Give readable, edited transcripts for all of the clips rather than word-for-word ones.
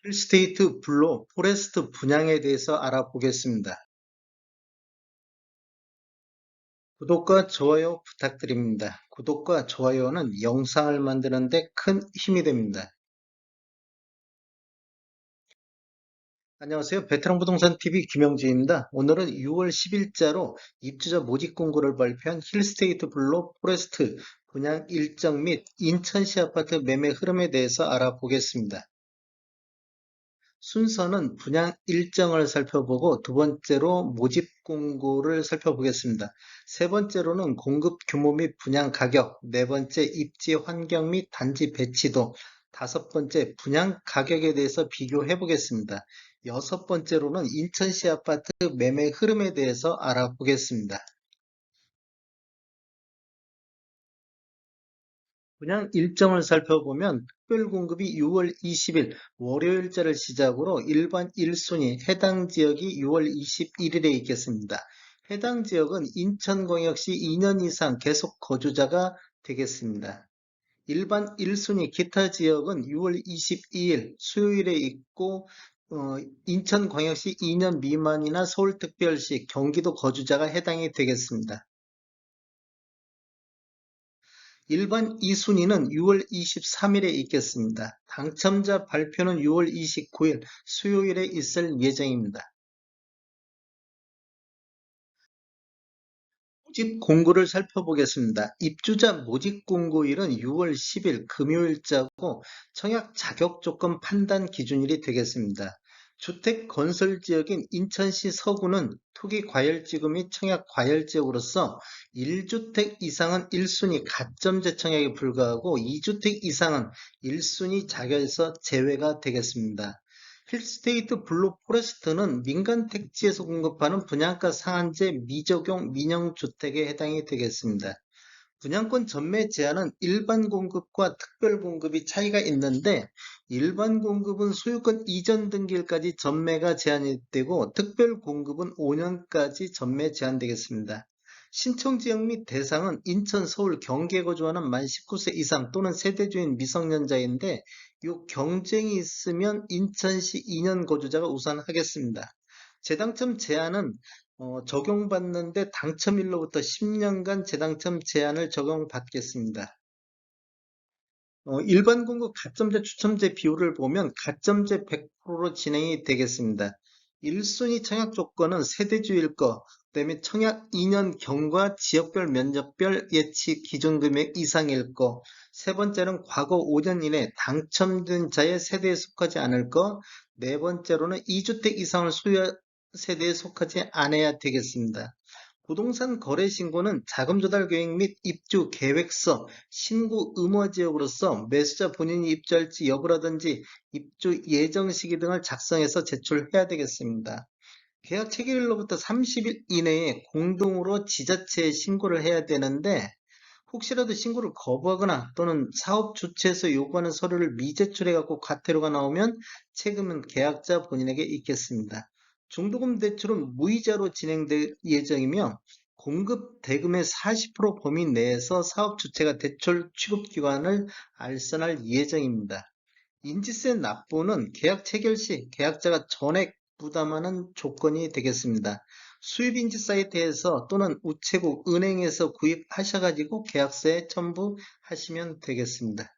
힐스테이트 블루 포레스트 분양에 대해서 알아보겠습니다. 구독과 좋아요 부탁드립니다. 구독과 좋아요는 영상을 만드는 데 큰 힘이 됩니다. 안녕하세요. 베테랑 부동산 TV 김영주입니다. 오늘은 6월 10일자로 입주자 모집 공고를 발표한 힐스테이트 블루 포레스트 분양 일정 및 인천시 아파트 매매 흐름에 대해서 알아보겠습니다. 순서는 분양 일정을 살펴보고 두 번째로 모집 공고를 살펴보겠습니다. 세 번째로는 공급 규모 및 분양 가격, 네 번째 입지 환경 및 단지 배치도, 다섯 번째 분양 가격에 대해서 비교해 보겠습니다. 여섯 번째로는 인천시 아파트 매매 흐름에 대해서 알아보겠습니다. 분양 일정을 살펴보면 특별 공급이 6월 20일 월요일자를 시작으로 일반 1순위 해당 지역이 6월 21일에 있겠습니다. 해당 지역은 인천광역시 2년 이상 계속 거주자가 되겠습니다. 일반 1순위 기타 지역은 6월 22일 수요일에 있고 인천광역시 2년 미만이나 서울특별시 경기도 거주자가 해당이 되겠습니다. 일반 2순위는 6월 23일에 있겠습니다. 당첨자 발표는 6월 29일 수요일에 있을 예정입니다. 모집 공고를 살펴보겠습니다. 입주자 모집 공고일은 6월 10일 금요일자고 청약 자격 조건 판단 기준일이 되겠습니다. 주택 건설 지역인 인천시 서구는 투기 과열지구 및 청약 과열지역으로서 1주택 이상은 1순위 가점제 청약에 불과하고 2주택 이상은 1순위 자격에서 제외가 되겠습니다. 힐스테이트 블루 포레스트는 민간 택지에서 공급하는 분양가 상한제 미적용 민영주택에 해당이 되겠습니다. 분양권 전매 제한은 일반 공급과 특별 공급이 차이가 있는데 일반 공급은 소유권 이전 등기일까지 전매가 제한이 되고 특별 공급은 5년까지 전매 제한되겠습니다. 신청 지역 및 대상은 인천, 서울, 경기에 거주하는 만 19세 이상 또는 세대주인 미성년자인데 이 경쟁이 있으면 인천시 2년 거주자가 우선 하겠습니다. 재당첨 제한은 적용받는데 당첨일로부터 10년간 재당첨 제한을 적용받겠습니다. 일반 공급 가점제 추첨제 비율을 보면 가점제 100%로 진행이 되겠습니다. 1순위 청약 조건은 세대주일 거, 그다음에 청약 2년 경과 지역별 면적별 예치 기준 금액 이상일 거, 세 번째는 과거 5년 이내 당첨된 자의 세대에 속하지 않을 거, 네 번째로는 2주택 이상을 소유한 세대에 속하지 않아야 되겠습니다. 부동산 거래 신고는 자금 조달 계획 및 입주 계획서, 신고 의무 지역으로서 매수자 본인이 입주할지 여부라든지 입주 예정 시기 등을 작성해서 제출해야 되겠습니다. 계약 체결일로부터 30일 이내에 공동으로 지자체에 신고를 해야 되는데 혹시라도 신고를 거부하거나 또는 사업 주체에서 요구하는 서류를 미제출해 갖고 과태료가 나오면 책임은 계약자 본인에게 있겠습니다. 중도금 대출은 무이자로 진행될 예정이며 공급 대금의 40% 범위 내에서 사업 주체가 대출 취급 기관을 알선할 예정입니다. 인지세 납부는 계약 체결 시 계약자가 전액 부담하는 조건이 되겠습니다. 수입인지 사이트에서 또는 우체국, 은행에서 구입하셔가지고 계약서에 첨부하시면 되겠습니다.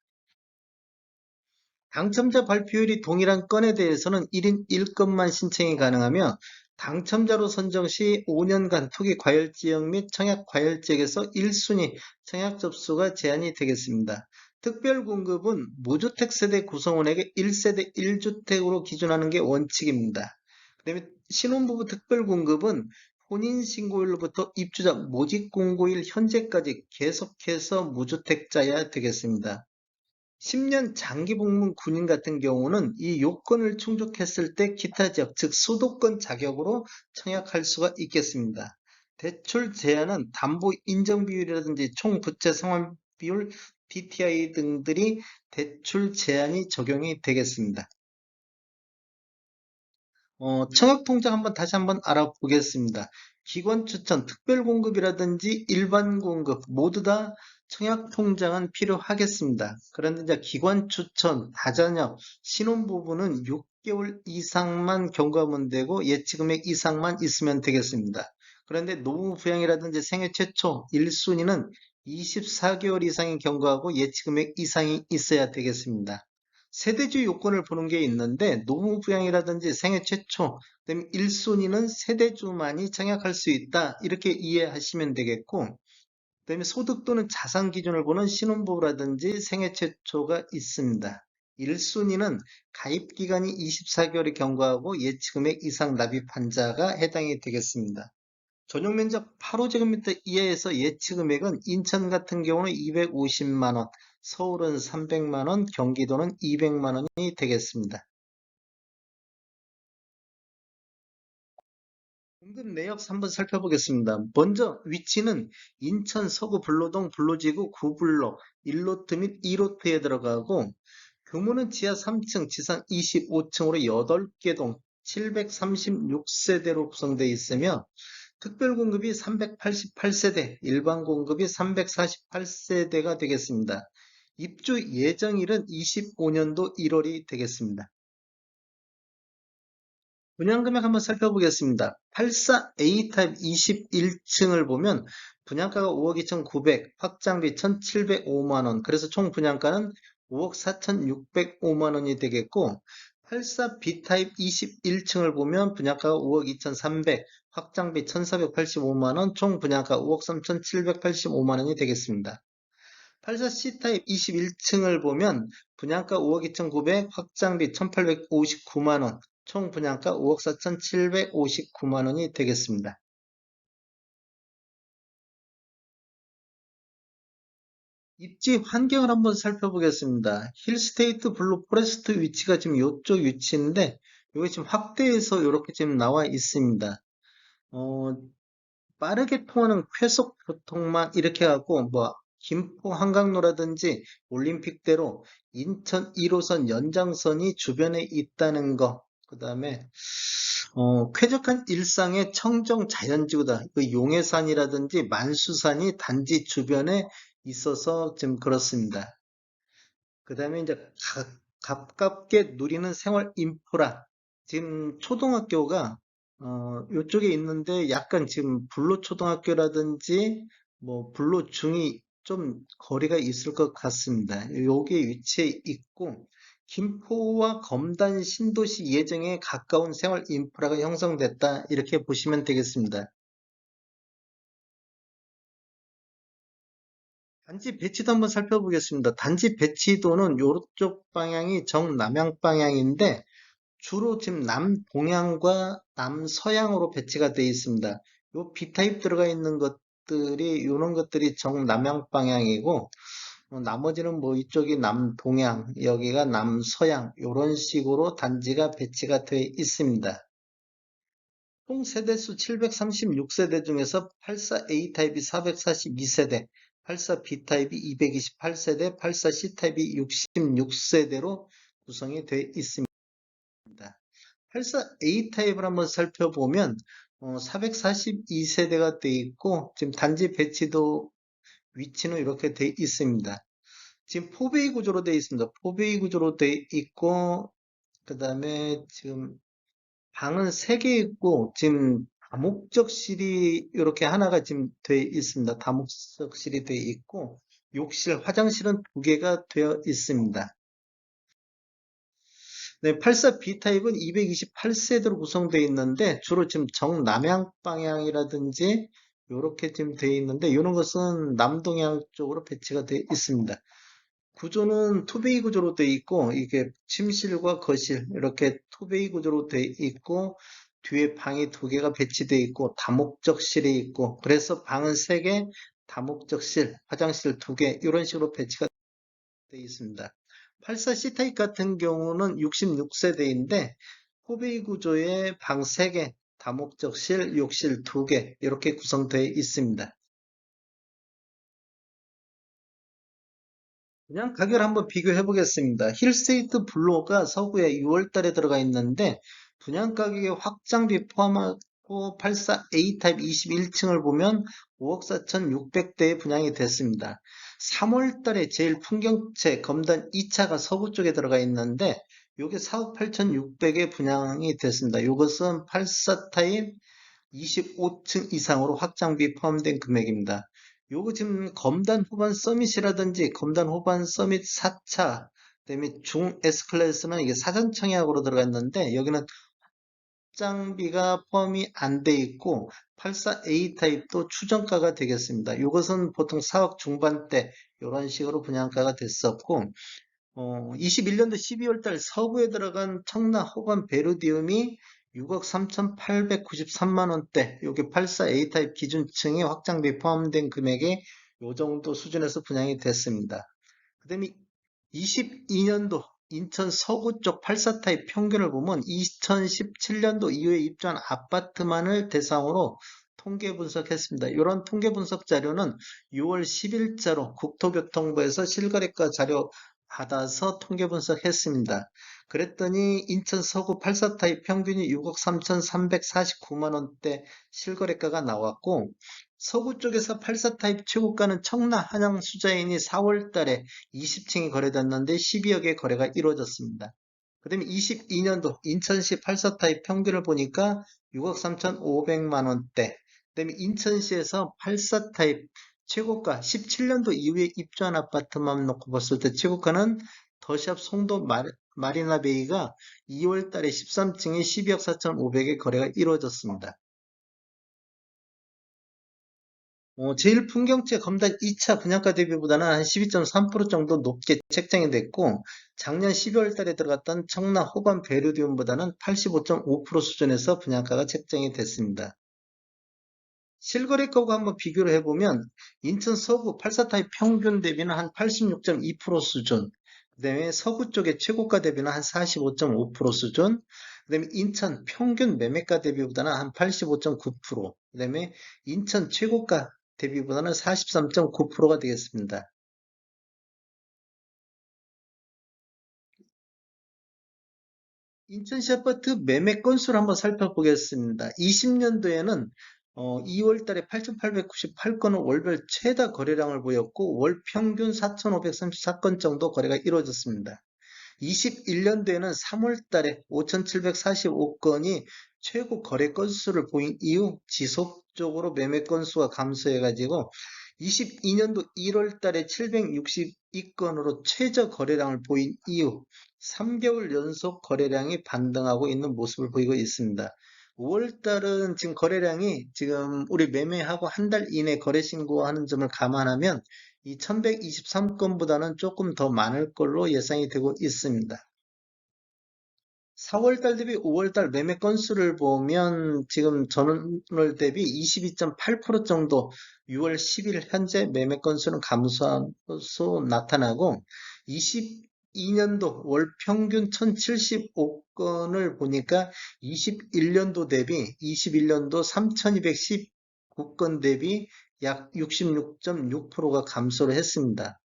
당첨자 발표율이 동일한 건에 대해서는 1인 1건만 신청이 가능하며 당첨자로 선정 시 5년간 투기 과열 지역 및 청약 과열 지역에서 1순위 청약 접수가 제한이 되겠습니다. 특별 공급은 무주택 세대 구성원에게 1세대 1주택으로 기준하는 게 원칙입니다. 그다음에 신혼부부 특별 공급은 혼인신고일로부터 입주자 모집 공고일 현재까지 계속해서 무주택자여야 되겠습니다. 10년 장기 복무 군인 같은 경우는 이 요건을 충족했을 때 기타 지역, 즉 수도권 자격으로 청약할 수가 있겠습니다. 대출 제한은 담보 인정 비율이라든지 총 부채 상환 비율, DTI 등들이 대출 제한이 적용이 되겠습니다. 청약 통장 다시 한번 알아보겠습니다. 기관 추천, 특별 공급이라든지 일반 공급 모두 다 청약 통장은 필요하겠습니다. 그런데 이제 기관 추천, 다자녀, 신혼부부는 6개월 이상만 경과하면 되고 예치금액 이상만 있으면 되겠습니다. 그런데 노후부양이라든지 생애 최초 1순위는 24개월 이상이 경과하고 예치금액 이상이 있어야 되겠습니다. 세대주 요건을 보는 게 있는데 노후부양이라든지 생애 최초, 그다음에 1순위는 세대주만이 청약할 수 있다. 이렇게 이해하시면 되겠고, 그다음에 소득 또는 자산 기준을 보는 신혼부부라든지 생애 최초가 있습니다. 1순위는 가입 기간이 24개월이 경과하고 예치금액 이상 납입한 자가 해당이 되겠습니다. 전용 면적 8호제곱미터 이하에서 예치금액은 인천 같은 경우는 250만 원, 서울은 300만 원, 경기도는 200만 원이 되겠습니다. 공급 내역 한번 살펴보겠습니다. 먼저 위치는 인천 서구 불로동 불로지구 9블록 1로트 및 2로트에 들어가고 규모는 지하 3층, 지상 25층으로 8개 동 736세대로 구성되어 있으며 특별 공급이 388세대, 일반 공급이 348세대가 되겠습니다. 입주 예정일은 25년도 1월이 되겠습니다. 분양금액 한번 살펴보겠습니다. 84A 타입 21층을 보면 분양가가 5억 2,900, 확장비 1,705만 원, 그래서 총 분양가는 5억 4,605만 원이 되겠고 84B 타입 21층을 보면 분양가가 5억 2,300, 확장비 1,485만 원, 총 분양가 5억 3,785만 원이 되겠습니다. 84C 타입 21층을 보면 분양가 5억 2,900, 확장비 1,859만 원, 총 분양가 5억 4,759만 원이 되겠습니다. 입지 환경을 한번 살펴보겠습니다. 힐스테이트 블루 포레스트 위치가 지금 이쪽 위치인데 이게 지금 확대해서 이렇게 지금 나와 있습니다. 어, 빠르게 통하는快速 교통망 이렇게 하고 뭐 김포 한강로라든지 올림픽대로 인천 1호선 연장선이 주변에 있다는 거. 그다음에 쾌적한 일상의 청정 자연지구다. 그 용해산이라든지 만수산이 단지 주변에 있어서 좀 그렇습니다. 그다음에 이제 가깝게 누리는 생활 인프라. 지금 초등학교가 요쪽에 있는데 약간 지금 불로초등학교라든지 뭐 불로중이 좀 거리가 있을 것 같습니다. 여기에 위치해 있고 김포와 검단 신도시 예정에 가까운 생활 인프라가 형성됐다 이렇게 보시면 되겠습니다. 단지 배치도 한번 살펴보겠습니다. 단지 배치도는 이쪽 방향이 정남향 방향인데 주로 지금 남동향과 남서향으로 배치가 되어 있습니다. 요 B타입 들어가 있는 것들이 이런 것들이 정남향 방향이고 나머지는 뭐 이쪽이 남동향, 여기가 남서향 이런 식으로 단지가 배치가 되어 있습니다. 총 세대수 736세대 중에서 84A 타입이 442세대, 84B 타입이 228세대, 84C 타입이 66세대로 구성이 되어 있습니다. 84A 타입을 한번 살펴보면 442세대가 되어 있고 지금 단지 배치도 위치는 이렇게 되어 있습니다. 지금 포베이 구조로 되어 있습니다. 포베이 구조로 되어 있고 그 다음에 지금 방은 3개 있고 지금 다목적실이 이렇게 하나가 지금 되어 있습니다. 다목적실이 되어 있고 욕실, 화장실은 2개가 되어 있습니다. 네, 84B 타입은 228세대로 구성되어 있는데 주로 지금 정남향 방향이라든지 이렇게 지금 되어 있는데 이런 것은 남동향 쪽으로 배치가 되어 있습니다. 구조는 투베이 구조로 되어 있고 이게 침실과 거실 이렇게 투베이 구조로 되어 있고 뒤에 방이 2개가 배치되어 있고 다목적실이 있고 그래서 방은 3개, 다목적실, 화장실 2개 이런 식으로 배치가 되어 있습니다. 84C 타입 같은 경우는 66세대인데 포베이 구조의 방 3개, 다목적실, 욕실 2개 이렇게 구성되어 있습니다. 그냥 가격을 한번 비교해 보겠습니다. 힐스테이트 블루가 서구에 6월 달에 들어가 있는데 분양 가격에 확장비 또 84A 타입 21층을 보면 5억 4,600대에 분양이 됐습니다. 3월 달에 제일 풍경채 검단 2차가 서구 쪽에 들어가 있는데 요게 4억 8,600에 분양이 됐습니다. 이것은 84 타입 25층 이상으로 확장비 포함된 금액입니다. 요거 지금 검단 후반 서밋이라든지 검단 후반 서밋 4차, 그다음에 중 S클래스는 이게 사전 청약으로 들어갔는데 여기는 확장비가 포함이 안 돼 있고 84A 타입도 추정가가 되겠습니다. 이것은 보통 4억 중반대 이런 식으로 분양가가 됐었고 21년도 12월 달 서구에 들어간 청라 호반 베르디움이 6억 3,893만 원대, 요게 84A 타입 기준층의 확장비 포함된 금액의 요 정도 수준에서 분양이 됐습니다. 그 다음에 22년도 인천 서구 쪽 84 타입 평균을 보면 2017년도 이후에 입주한 아파트만을 대상으로 통계 분석했습니다. 이런 통계 분석 자료는 6월 10일자로 국토교통부에서 실거래가 자료 받아서 통계 분석했습니다. 그랬더니 인천 서구 84 타입 평균이 6억 3,349만 원대 실거래가가 나왔고 서구 쪽에서 84 타입 최고가는 청라 한양 수자인이 4월 달에 20층이 거래됐는데 12억의 거래가 이루어졌습니다. 그 다음에 22년도 인천시 84 타입 평균을 보니까 6억 3,500만 원대. 그 다음에 인천시에서 84 타입 최고가 17년도 이후에 입주한 아파트만 놓고 봤을 때 최고가는 더샵 송도 마리나베이가 2월 달에 13층에 12억 4,500의 거래가 이루어졌습니다. 제일 풍경채 검단 2차 분양가 대비보다는 한 12.3% 정도 높게 책정이 됐고, 작년 12월 달에 들어갔던 청라 호반 베르디움보다는 85.5% 수준에서 분양가가 책정이 됐습니다. 실거래가하고 한번 비교를 해보면, 인천 서구 84 타입 평균 대비는 한 86.2% 수준, 그 다음에 서구 쪽의 최고가 대비는 한 45.5% 수준, 그 다음에 인천 평균 매매가 대비보다는 한 85.9%, 그 다음에 인천 최고가 대비보다는 43.9%가 되겠습니다. 인천시 아파트 매매 건수를 한번 살펴보겠습니다. 20년도에는 2월 달에 8,898건은 월별 최다 거래량을 보였고 월 평균 4,534건 정도 거래가 이루어졌습니다. 21년도에는 3월 달에 5,745건이 최고 거래 건수를 보인 이후 지속적으로 매매 건수가 감소해가지고 22년도 1월 달에 762건으로 최저 거래량을 보인 이후 3개월 연속 거래량이 반등하고 있는 모습을 보이고 있습니다. 5월 달은 지금 거래량이 지금 우리 매매하고 한 달 이내 거래 신고하는 점을 감안하면 이 1123건보다는 조금 더 많을 걸로 예상이 되고 있습니다. 4월달 대비 5월달 매매 건수를 보면 지금 전월 대비 22.8% 정도 6월 10일 현재 매매 건수는 감소한 것으로 나타나고 22년도 월 평균 1075건을 보니까 21년도 대비 21년도 3219건 대비 약 66.6%가 감소를 했습니다.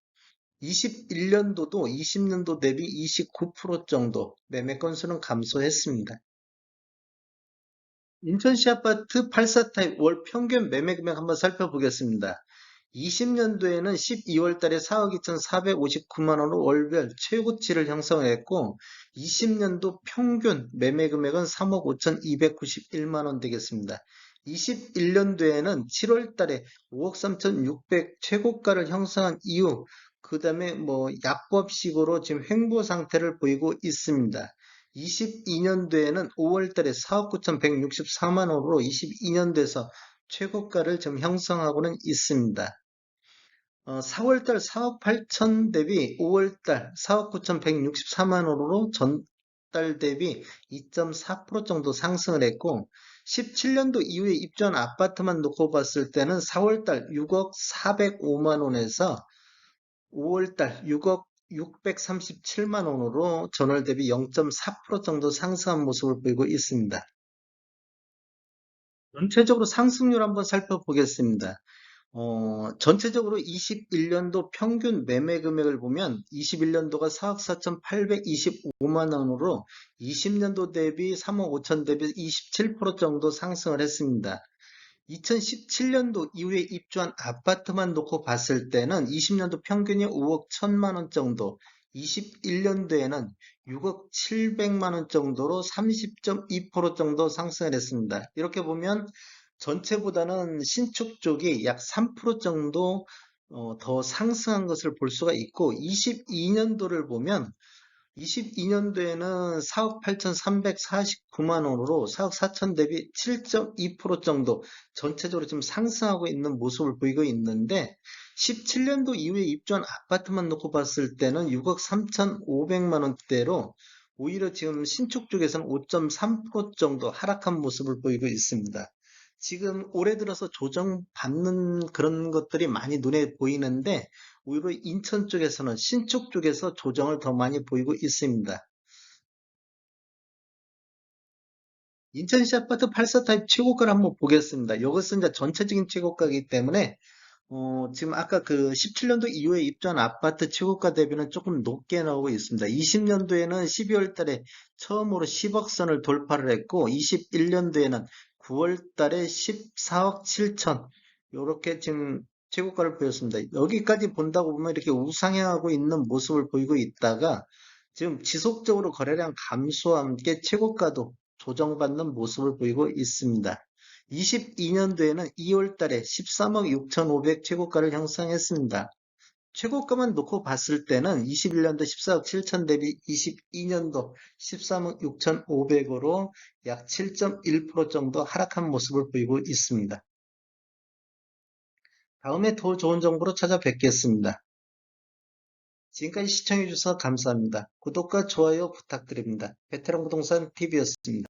21년도도 20년도 대비 29% 정도 매매 건수는 감소했습니다. 인천시 아파트 84 타입 월 평균 매매 금액 한번 살펴보겠습니다. 20년도에는 12월 달에 4억 2,459만 원으로 월별 최고치를 형성했고 20년도 평균 매매 금액은 3억 5,291만 원 되겠습니다. 21년도에는 7월 달에 5억 3,600 최고가를 형성한 이후 그 다음에 뭐 약보합식으로 지금 횡보 상태를 보이고 있습니다. 22년도에는 5월 달에 4억 9,164만 원으로 22년도에서 최고가를 좀 형성하고는 있습니다. 4월달 4억 8천 대비 5월달 4억 9,164만 원으로 전달 대비 2.4% 정도 상승을 했고 17년도 이후에 입주한 아파트만 놓고 봤을 때는 4월달 6억 405만 원에서 5월달 6억 637만 원으로 전월 대비 0.4% 정도 상승한 모습을 보이고 있습니다. 전체적으로 상승률 한번 살펴보겠습니다. 전체적으로 21년도 평균 매매 금액을 보면 21년도가 4억 4,825만 원으로 20년도 대비 3억 5천 대비 27% 정도 상승을 했습니다. 2017년도 이후에 입주한 아파트만 놓고 봤을 때는 20년도 평균이 5억 1천만 원 정도, 21년도에는 6억 7백만 원 정도로 30.2% 정도 상승을 했습니다. 이렇게 보면 전체보다는 신축 쪽이 약 3% 정도 더 상승한 것을 볼 수가 있고, 22년도를 보면 22년도에는 4억 8,349만 원으로 4억 4천 대비 7.2% 정도 전체적으로 좀 상승하고 있는 모습을 보이고 있는데, 17년도 이후에 입주한 아파트만 놓고 봤을 때는 6억 3,500만 원대로 오히려 지금 신축 쪽에서는 5.3% 정도 하락한 모습을 보이고 있습니다. 지금 올해 들어서 조정받는 그런 것들이 많이 눈에 보이는데, 오히려 인천 쪽에서는 신축 쪽에서 조정을 더 많이 보이고 있습니다. 인천시 아파트 84 타입 최고가를 한번 보겠습니다. 이것은 이제 전체적인 최고가이기 때문에 지금 아까 그 17년도 이후에 입주한 아파트 최고가 대비는 조금 높게 나오고 있습니다. 20년도에는 12월 달에 처음으로 10억 선을 돌파를 했고, 21년도에는 9월 달에 14억 7천, 이렇게 지금 최고가를 보였습니다. 여기까지 본다고 보면 이렇게 우상향하고 있는 모습을 보이고 있다가 지금 지속적으로 거래량 감소와 함께 최고가도 조정받는 모습을 보이고 있습니다. 22년도에는 2월 달에 13억 6,500 최고가를 형성했습니다. 최고가만 놓고 봤을 때는 21년도 14억 7천 대비 22년도 13억 6,500으로 약 7.1% 정도 하락한 모습을 보이고 있습니다. 다음에 더 좋은 정보로 찾아뵙겠습니다. 지금까지 시청해주셔서 감사합니다. 구독과 좋아요 부탁드립니다. 베테랑 부동산 TV였습니다.